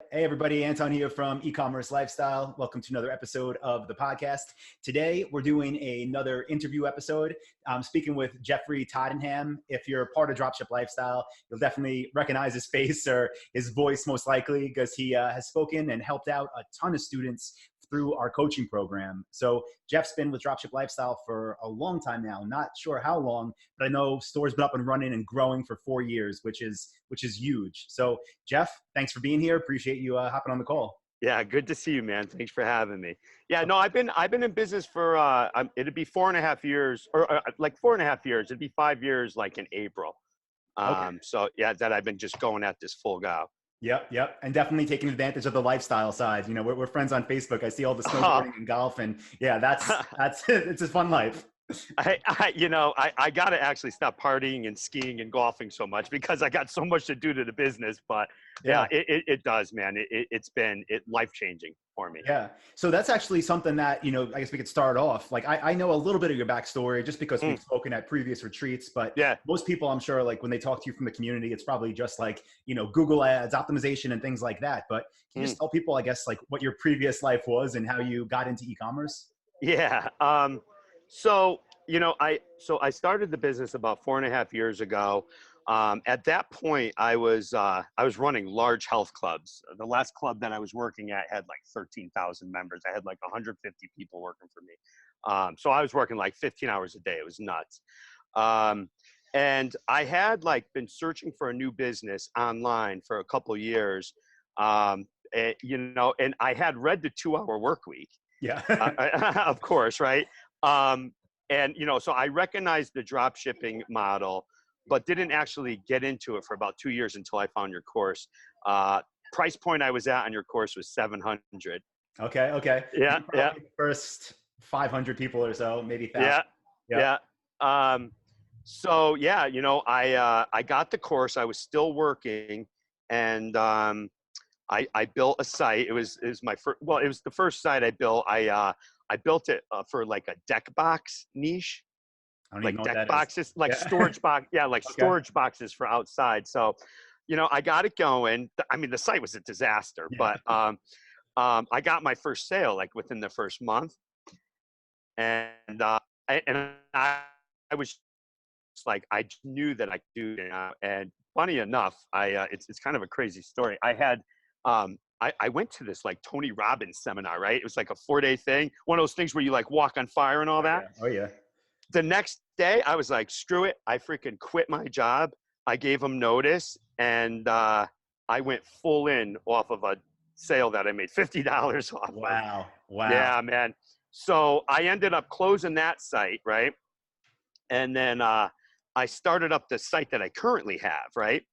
Hey everybody, Anton here from E-commerce Lifestyle. Welcome to another episode of the podcast. Today we're doing another interview episode. I'm speaking with Jeffrey Tottenham. If you're part of Dropship Lifestyle, you'll definitely recognize his face or his voice most likely because he has spoken and helped out a ton of students through our coaching program. So Jeff's been with Dropship Lifestyle for a long time now. Not sure how long, but I know store's been up and running and growing for 4 years, which is huge. So Jeff, thanks for being here. Appreciate you hopping on the call. Yeah, good to see you, man. Thanks for having me. Yeah, no, I've been in business for it'd be 4.5 years, or like 4.5 years. It'd be 5 years, like in April. Okay. So yeah, that I've been just going at this full go. Yep. And definitely taking advantage of the lifestyle side. You know, we're friends on Facebook. I see all the snowboarding and golf, and yeah, that's it's a fun life. I got to actually stop partying and skiing and golfing so much because I got so much to do to the business. But yeah, it does, man. It's been life-changing for me. Yeah. So that's actually something that, I guess we could start off. Like, I know a little bit of your backstory just because we've spoken at previous retreats, but yeah, most people, I'm sure, like when they talk to you from the community, it's probably just like, Google ads, optimization and things like that. But can you just tell people, I guess, like what your previous life was and how you got into e-commerce? Yeah. So I started the business about 4.5 years ago. At that point, I was running large health clubs. The last club that I was working at had like 13,000 members. I had like 150 people working for me. So I was working like 15 hours a day. It was nuts. And I had like been searching for a new business online for a couple of years. And I had read the 2-Hour Work Week. Yeah. Of course, right? So I recognized the drop shipping model, but didn't actually get into it for about 2 years until I found your course. Price point I was at on your course was $700. Okay. Yeah. The first 500 people or so, maybe 1,000. Yeah. I got the course. I was still working, and I built a site. It was my first. Well, it was the first site I built. I built it for like a deck box niche, like deck boxes, like storage box. Yeah, like storage boxes for outside. So, I got it going. I mean, the site was a disaster, but I got my first sale like within the first month, and I was just like, I knew that I could do it. And funny enough, it's kind of a crazy story. I went to this like Tony Robbins seminar, right? It was like a 4-day thing. One of those things where you like walk on fire and all that. Oh yeah. The next day I was like, screw it. I freaking quit my job. I gave them notice, and I went full in off of a sale that I made $50 off. Wow. Yeah, man. So I ended up closing that site, right? And then I started up the site that I currently have, right?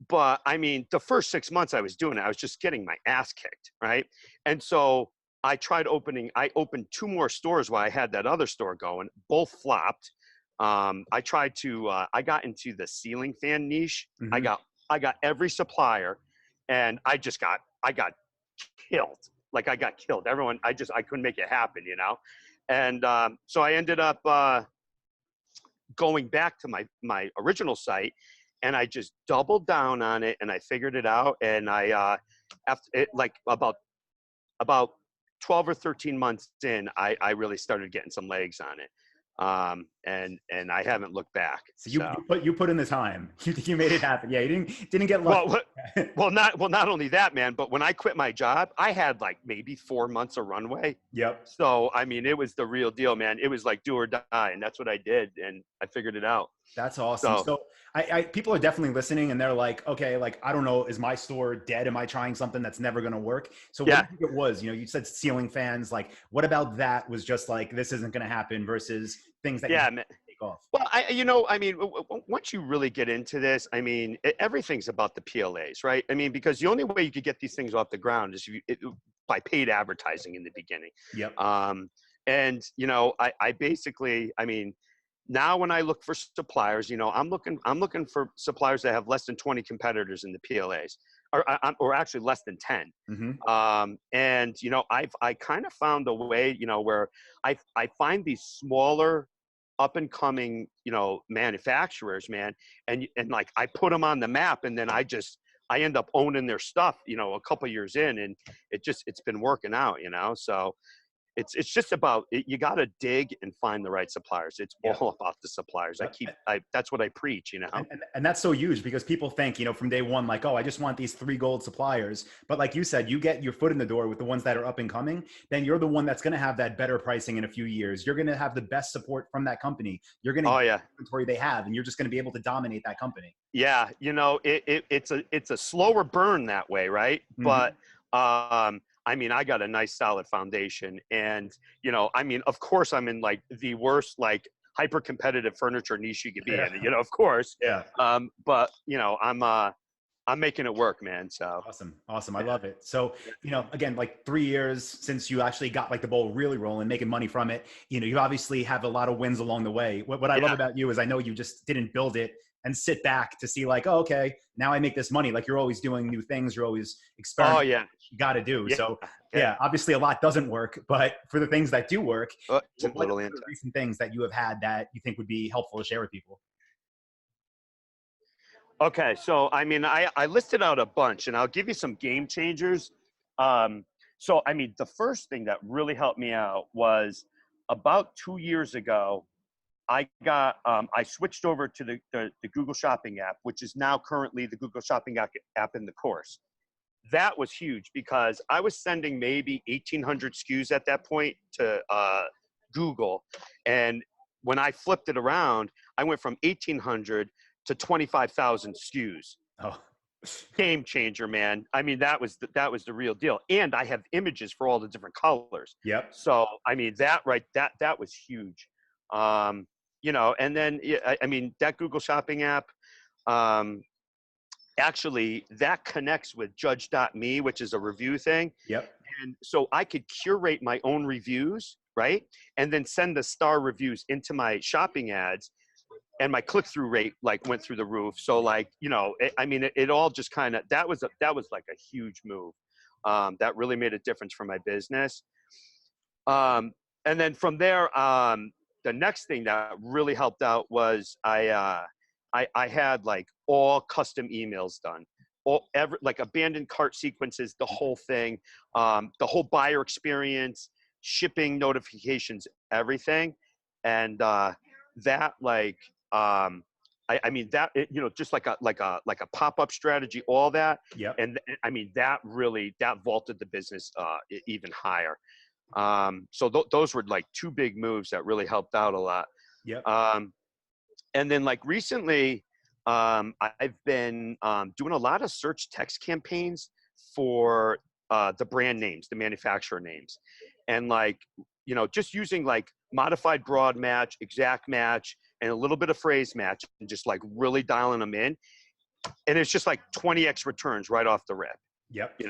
But I mean, the first 6 months I was doing it, I was just getting my ass kicked, right? And so I opened 2 more stores while I had that other store going. Both flopped. I got into the ceiling fan niche. Mm-hmm. I got every supplier, and I got killed. Like I got killed. Everyone, I couldn't make it happen, And so I ended up going back to my original site, and I just doubled down on it, and I figured it out. And I, after it, like about 12 or 13 months in, I really started getting some legs on it. And I haven't looked back. So you put in the time. You made it happen. Yeah, you didn't get lucky. Well, not only that, man, but when I quit my job, I had like maybe 4 months of runway. Yep. So I mean, it was the real deal, man. It was like do or die, and that's what I did, and I figured it out. That's awesome. So I people are definitely listening, and they're like, okay, like, I don't know, is my store dead? Am I trying something that's never going to work? So what do you think it was? You said ceiling fans. Like, what about that was just like, this isn't going to happen versus things that you take off? Well, I mean, once you really get into this, I mean, everything's about the PLAs, right? I mean, because the only way you could get these things off the ground is by paid advertising in the beginning. Yep. And I basically, I mean, now when I look for suppliers, I'm looking for suppliers that have less than 20 competitors in the PLAs, or actually less than 10. Mm-hmm. And I kind of found a way, where I find these smaller up and coming, manufacturers, man, and like I put them on the map, and then I just I end up owning their stuff, a couple years in, and it's been working out, so it's just about you got to dig and find the right suppliers. It's Yeah. all about the suppliers. That's what I preach. And that's so huge because people think, from day one, like, oh, I just want these 3 gold suppliers. But like you said, you get your foot in the door with the ones that are up and coming, then you're the one that's going to have that better pricing in a few years. You're going to have the best support from that company. You're going to get the inventory they have, and you're just going to be able to dominate that company. Yeah. It's a slower burn that way. Right. Mm-hmm. But, I mean, I got a nice solid foundation, and, of course I'm in like the worst, like hyper competitive furniture niche you could be in, of course. Yeah. But I'm making it work, man. So awesome. I love it. So, again, like 3 years since you actually got like the ball really rolling, making money from it, you obviously have a lot of wins along the way. What I love about you is I know you just didn't build it and sit back to see like, oh, okay, now I make this money. Like, you're always doing new things. You're always experimenting. Oh yeah. You got to do. Yeah. So yeah, obviously a lot doesn't work, but for the things that do work, what are the recent things that you have had that you think would be helpful to share with people? Okay, so I mean, I listed out a bunch, and I'll give you some game changers. So I mean, the first thing that really helped me out was about 2 years ago. I switched over to the Google Shopping app, which is now currently the Google Shopping app in the course. That was huge because I was sending maybe 1,800 SKUs at that point to Google, and when I flipped it around, I went from 1,800 to 25,000 SKUs. Oh, game changer, man. I mean, that was the real deal. And I have images for all the different colors. Yep. So, I mean, that was huge. And then, I mean, that Google Shopping app, actually that connects with judge.me, which is a review thing. Yep. And so I could curate my own reviews, right? And then send the star reviews into my shopping ads. And my click-through rate like went through the roof. So like, it all just kind of, that was like a huge move. That really made a difference for my business. And then from there, the next thing that really helped out was I had like all custom emails done, like abandoned cart sequences, the whole thing, the whole buyer experience, shipping notifications, everything. And that like, I mean that just like a pop-up strategy, all that. Yeah. And I mean that vaulted the business even higher. So those were like 2 big moves that really helped out a lot. Yeah. And then like recently, I've been doing a lot of search text campaigns for the brand names, the manufacturer names, and like just using like modified broad match, exact match, and a little bit of phrase match, and just like really dialing them in. And it's just like 20x returns right off the rip. Yep.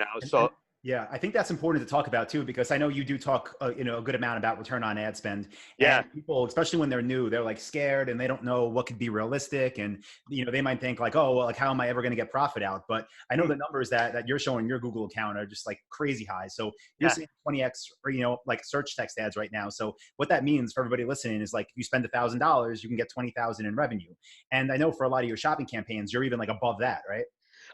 Yeah, I think that's important to talk about too, because I know you do talk, a good amount about return on ad spend. Yeah. And people, especially when they're new, they're like scared and they don't know what could be realistic. And, they might think like, oh, well, like, how am I ever going to get profit out? But I know the numbers that you're showing your Google account are just like crazy high. So you're seeing 20x or, like search text ads right now. So what that means for everybody listening is like, if you spend $1,000, you can get 20,000 in revenue. And I know for a lot of your shopping campaigns, you're even like above that, right?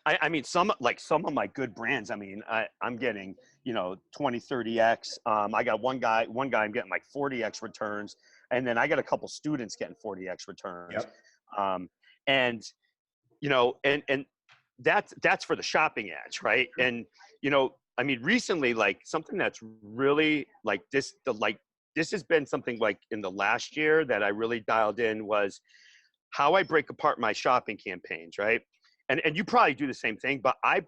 I mean, some of my good brands, I mean, I'm getting, 20, 30x. I got one guy I'm getting like 40x returns. And then I got a couple students getting 40x returns. Yep. And that's for the shopping ads, right? And, I mean, recently, like something that's really like this has been something like in the last year that I really dialed in was how I break apart my shopping campaigns, right? And you probably do the same thing, but I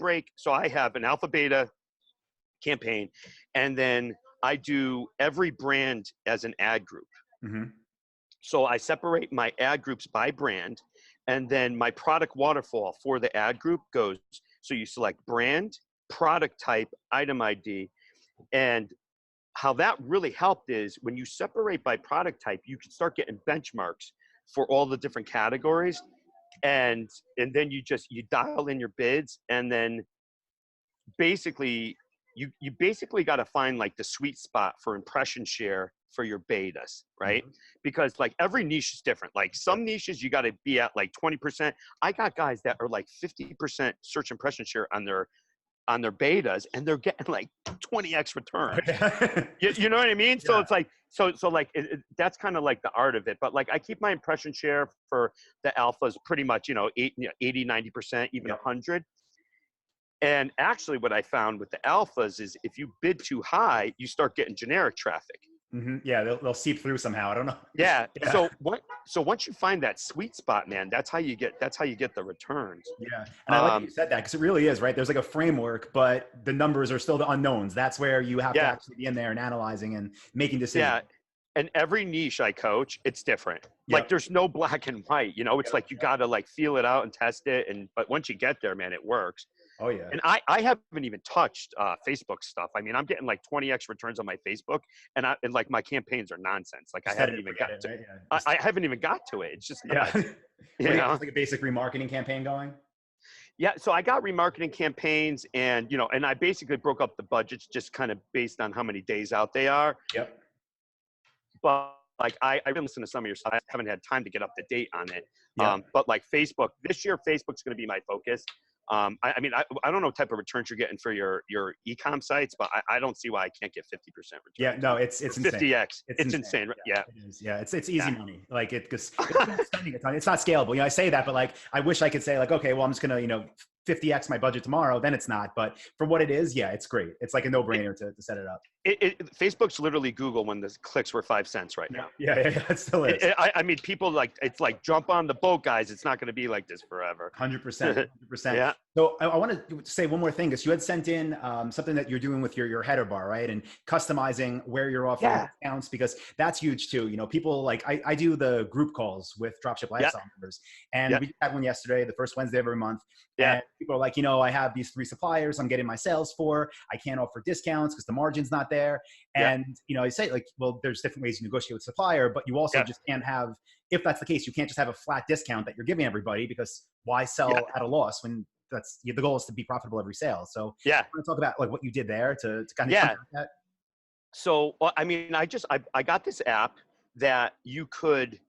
have an alpha beta campaign, and then I do every brand as an ad group. Mm-hmm. So I separate my ad groups by brand, and then my product waterfall for the ad group goes, so you select brand, product type, item ID, and how that really helped is when you separate by product type, you can start getting benchmarks for all the different categories. And then you dial in your bids, and then basically you basically got to find like the sweet spot for impression share for your betas, right? Because like every niche is different. Like some niches you got to be at like 20%. I got guys that are like 50% search impression share on their betas, and they're getting like 20x returns. You know what I mean? So it's like, so like that's kind of like the art of it. But like I keep my impression share for the alphas pretty much, 80, 90%, even 100. And actually what I found with the alphas is if you bid too high, you start getting generic traffic. Yeah, they'll seep through somehow. I don't know. Yeah. So once you find that sweet spot, man, that's how you get the returns. Yeah. And I like that you said that, because it really is, right? There's like a framework, but the numbers are still the unknowns. That's where you have to actually be in there and analyzing and making decisions. Yeah. And every niche I coach, it's different. Like there's no black and white, it's like you got to like feel it out and test it. But once you get there, man, it works. Oh yeah. And I haven't even touched Facebook stuff. I mean, I'm getting like 20x returns on my Facebook, and like my campaigns are nonsense. Like I haven't even got to it. I haven't even got to it. It's just nuts. It's like a basic remarketing campaign going. Yeah, so I got remarketing campaigns, and and I basically broke up the budgets just kind of based on how many days out they are. Yep. But like I've been listening to some of your stuff. I haven't had time to get up to date on it. But like Facebook, this year, Facebook's going to be my focus. I mean, I don't know what type of returns you're getting for your e-com sites, but I don't see why I can't get 50% return. Yeah, no, it's insane. 50x. It's insane. Yeah. It is. Yeah, it's easy money. Like because it's spending a ton. It's not scalable. I say that, but like I wish I could say like, okay, well, I'm just gonna 50x my budget tomorrow. Then it's not. But for what it is, yeah, it's great. It's like a no-brainer to set it up. Facebook's literally Google when the clicks were 5 cents right now. Yeah, it still is. I mean, people it's like jump on the boat, guys. It's not going to be like this forever. 100%. Yeah. So I want to say one more thing, because you had sent in something that you're doing with your header bar, right? And customizing where you're offering discounts, because that's huge too. People like I do the group calls with Dropship Lifestyle members, and we had one yesterday, the first Wednesday of every month. Yeah. And people are like, I have these 3 suppliers I'm getting my sales for. I can't offer discounts because the margin's not there. And I say like, well, there's different ways you negotiate with supplier, but you also just can't have, if that's the case, you can't just have a flat discount that you're giving everybody, because why sell at a loss when the goal is to be profitable every sale. So I want to talk about like what you did there to kind of that. So, I mean, I got this app that you could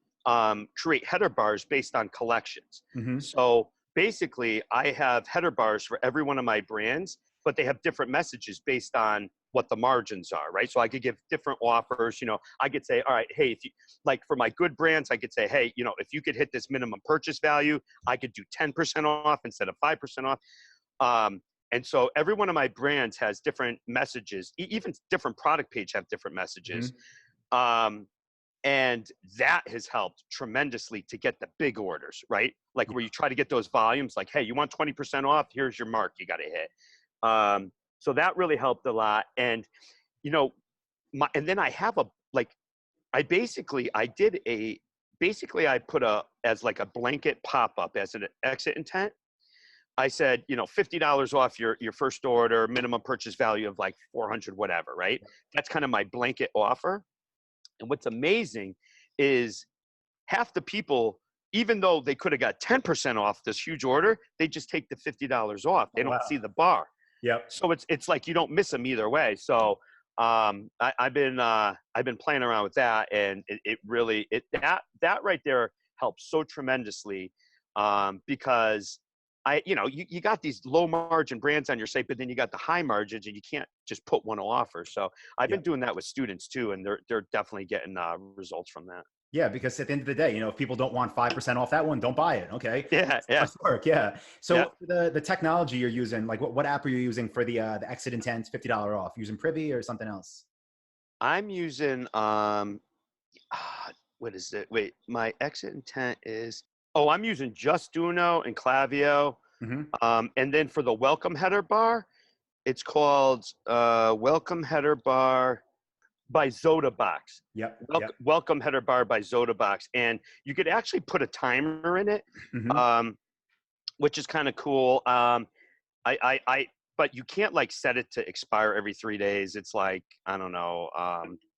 create header bars based on collections. So basically I have header bars for every one of my brands, but they have different messages based on what the margins are, right? So I could give different offers. I could say, all right, hey, if you like for my good brands, I could say, hey, if you could hit this minimum purchase value, I could do 10% off instead of 5% off. And so every one of my brands has different messages. Even different product page have different messages. And that has helped tremendously to get the big orders, right? Like where you try to get those volumes, like, hey, you want 20% off? Here's your mark you got to hit. So that really helped a lot. And, and then I have I put as like a blanket pop-up as an exit intent. I said, $50 off your first order, minimum purchase value of like 400, whatever, right? That's kind of my blanket offer. And what's amazing is half the people, even though they could have got 10% off this huge order, they just take the $50 off. They don't see the bar. Yep. So it's like you don't miss them either way. So I've been playing around with that, and it really that right there helps so tremendously, because you got these low margin brands on your site, but then you got the high margins, and you can't just put one offer. So I've been doing that with students too, and they're definitely getting results from that. Yeah, because at the end of the day, if people don't want 5% off that one, don't buy it. Okay. Yeah. Work. Yeah. So the technology you're using, like what app are you using for the exit intent $50 off? Using Privy or something else? I'm using what is it? Wait, my exit intent is I'm using Just Uno and Klaviyo. And then for the welcome header bar, it's called Welcome Header Bar by Zodabox. Welcome Header Bar by Zodabox. And you could actually put a timer in it, which is kind of cool. But you can't like set it to expire every 3 days. It's like, I don't know,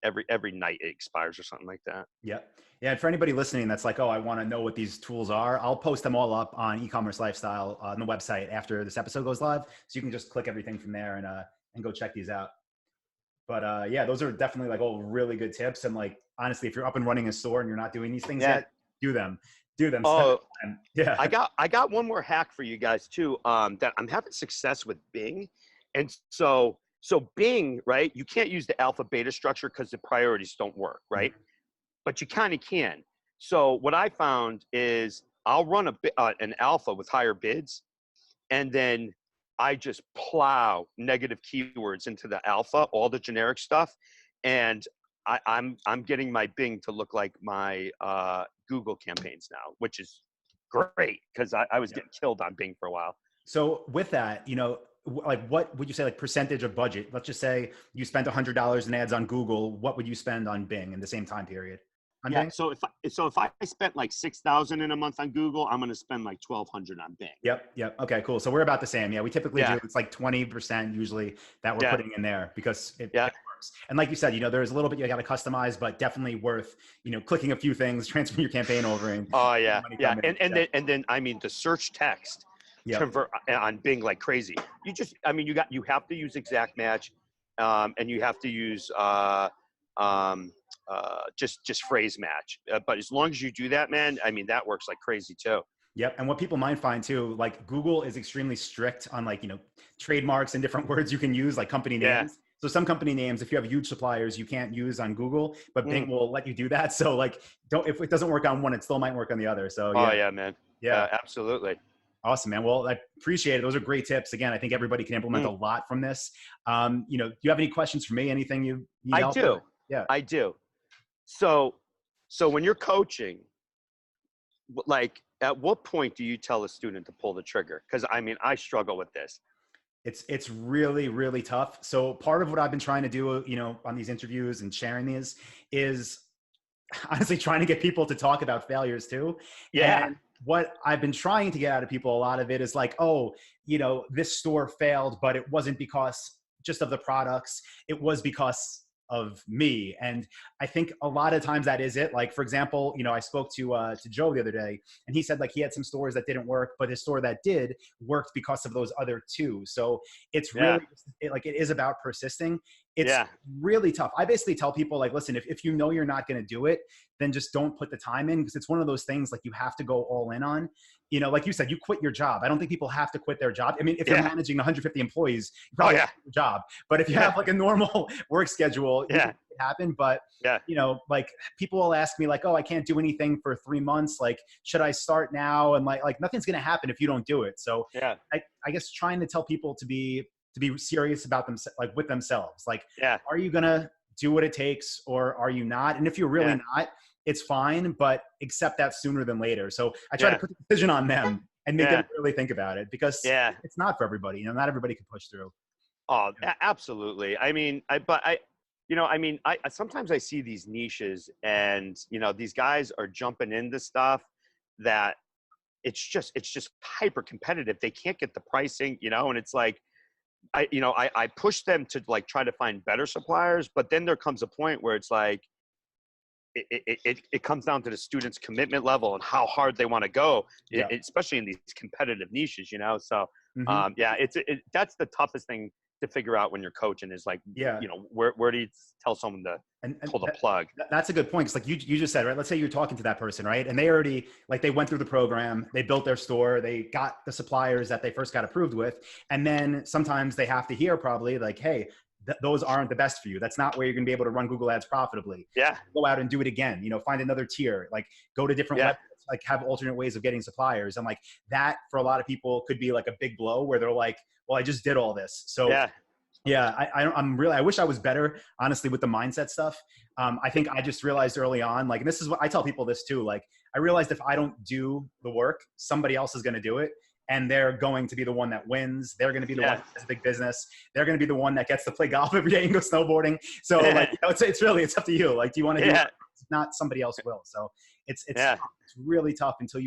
every night it expires or something like that. Yeah. And for anybody listening that's like, oh, I want to know what these tools are, I'll post them all up on e-commerce lifestyle on the website after this episode goes live. So you can just click everything from there and go check these out. But yeah, those are definitely like all really good tips. And like, honestly, if you're up and running a store and you're not doing these things yet, do them. Oh, Yeah. I got one more hack for you guys too. That I'm having success with Bing, and so Bing, right? You can't use the alpha beta structure because the priorities don't work, right? Mhm. But you kind of can. So what I found is I'll run an alpha with higher bids, and then I just plow negative keywords into the alpha, all the generic stuff, and I'm getting my Bing to look like my Google campaigns now, which is great because I was getting killed on Bing for a while. So with that, like what would you say, like percentage of budget? Let's just say you spent $100 in ads on Google. What would you spend on Bing in the same time period? On Yeah. Bing? So if I spent like 6,000 in a month on Google, I'm going to spend like 1,200 on Bing. Yep. Okay, cool. So we're about the same. Yeah, we typically do. It's like 20% usually that we're putting in there because it works. And like you said, there's a little bit you got to customize, but definitely worth, clicking a few things, transferring your campaign over. And And then I mean the search text convert on Bing like crazy. You have to use exact match, and you have to use just phrase match. But as long as you do that, man, I mean that works like crazy too. Yep. And what people might find too, like Google is extremely strict on like, trademarks and different words you can use, like company names. So some company names, if you have huge suppliers, you can't use on Google, but Bing will let you do that. So like, if it doesn't work on one, it still might work on the other. So yeah, man. Yeah, absolutely. Awesome, man. Well, I appreciate it. Those are great tips. Again, I think everybody can implement a lot from this. Do you have any questions for me? Anything you need help with? Yeah, I do. So when you're coaching, like at what point do you tell a student to pull the trigger? Because I mean, I struggle with this. It's really, really tough. So part of what I've been trying to do, on these interviews and sharing these is honestly trying to get people to talk about failures too. Yeah. And what I've been trying to get out of people, a lot of it is like, oh, this store failed, but it wasn't because just of the products. It was because of me. And I think a lot of times that is it. Like, for example, I spoke to Joe the other day, and he said like he had some stores that didn't work, but his store that did worked because of those other two. So it's really it is about persisting. It's really tough. I basically tell people like, listen, if you're not going to do it, then just don't put the time in, because it's one of those things like you have to go all in on. Like you said, you quit your job. I don't think people have to quit their job. I mean, if you're managing 150 employees, you probably have your job. But if you have like a normal work schedule, it can happen. But like people will ask me like, oh, I can't do anything for 3 months. Like, should I start now? And like nothing's going to happen if you don't do it. So I guess trying to tell people to be serious about them, like with themselves. Like, are you going to do what it takes, or are you not? And if you're really not, it's fine, but accept that sooner than later. So I try to put the decision on them and make them really think about it, because it's not for everybody. Not everybody can push through. Oh, absolutely. I mean, sometimes I see these niches, and these guys are jumping into stuff that it's just hyper competitive. They can't get the pricing, and it's like, I push them to like try to find better suppliers, but then there comes a point where it's like, it comes down to the student's commitment level and how hard they want to go, especially in these competitive niches, So, that's the toughest thing to figure out when you're coaching is like, where do you tell someone to pull the plug? That's a good point. Cause like you just said, right? Let's say you're talking to that person, right? And they already, like, they went through the program, they built their store, they got the suppliers that they first got approved with. And then sometimes they have to hear probably like, hey, those aren't the best for you. That's not where you're going to be able to run Google ads profitably. Go out and do it again, find another tier, like go to different websites, like have alternate ways of getting suppliers. And like that for a lot of people could be like a big blow where they're like, well, I just did all this. So I wish I was better, honestly, with the mindset stuff. I think I just realized early on, like, and this is what I tell people this too. Like, I realized if I don't do the work, somebody else is going to do it. And they're going to be the one that wins. They're going to be the one that has a big business. They're going to be the one that gets to play golf every day and go snowboarding. So like, it's up to you. Like, do you want to do it? Not somebody else will. So it's really tough until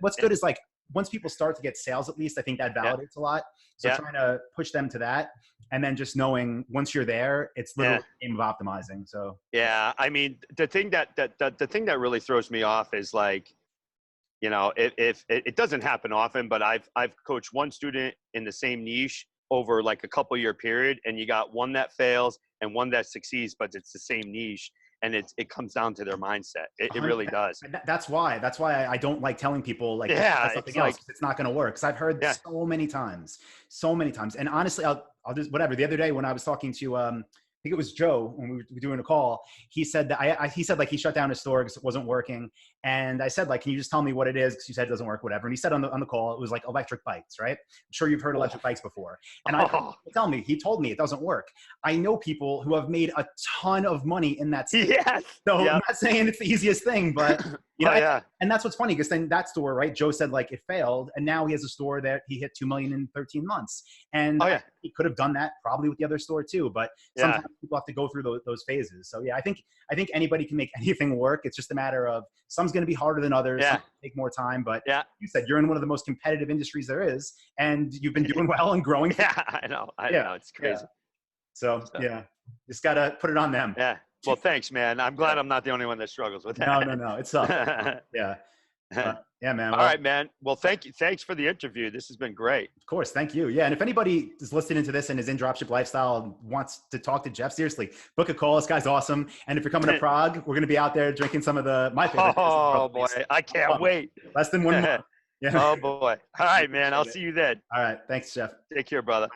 what's good is like, once people start to get sales, at least I think that validates a lot. So trying to push them to that, and then just knowing once you're there, it's literally a game of optimizing. So I mean, the thing that really throws me off is like, if it doesn't happen often, but I've coached one student in the same niche over like a couple year period, and you got one that fails and one that succeeds, but it's the same niche. And it comes down to their mindset. It really does. That's why I don't like telling people like Yeah, try something else. It's not going to work. Cause I've heard Yeah. so many times. And honestly, I'll just, whatever. The other day when I was talking to, I think it was Joe when we were doing a call, he said that he said like he shut down his store because it wasn't working. And I said, like, can you just tell me what it is? Because you said it doesn't work, whatever. And he said on the call, it was like electric bikes, right? I'm sure you've heard electric bikes before. And he told me it doesn't work. I know people who have made a ton of money in that space. Yes. So I'm not saying it's the easiest thing, but you know, and that's what's funny because then that store, right? Joe said like it failed, and now he has a store that he hit 2 million in 13 months. And he could have done that probably with the other store too, but sometimes people have to go through those phases. So yeah, I think anybody can make anything work. It's just a matter of some's going to be harder than others. Some take more time, but you said you're in one of the most competitive industries there is, and you've been doing well and growing. Yeah, I know. It's crazy. Yeah. So just got to put it on them. Yeah. Well, thanks, man. I'm glad I'm not the only one that struggles with that. No. It's tough. Yeah. Yeah, man. All right, man. Well, thank you. Thanks for the interview. This has been great. Of course. Thank you. Yeah. And if anybody is listening to this and is in dropship lifestyle and wants to talk to Jeff, seriously, book a call. This guy's awesome. And if you're coming to Prague, we're going to be out there drinking some of my favorite. Oh, boy. I can't wait. Less than 1 month. Yeah. Oh, boy. All right, man. I'll see you then. All right. Thanks, Jeff. Take care, brother. Bye.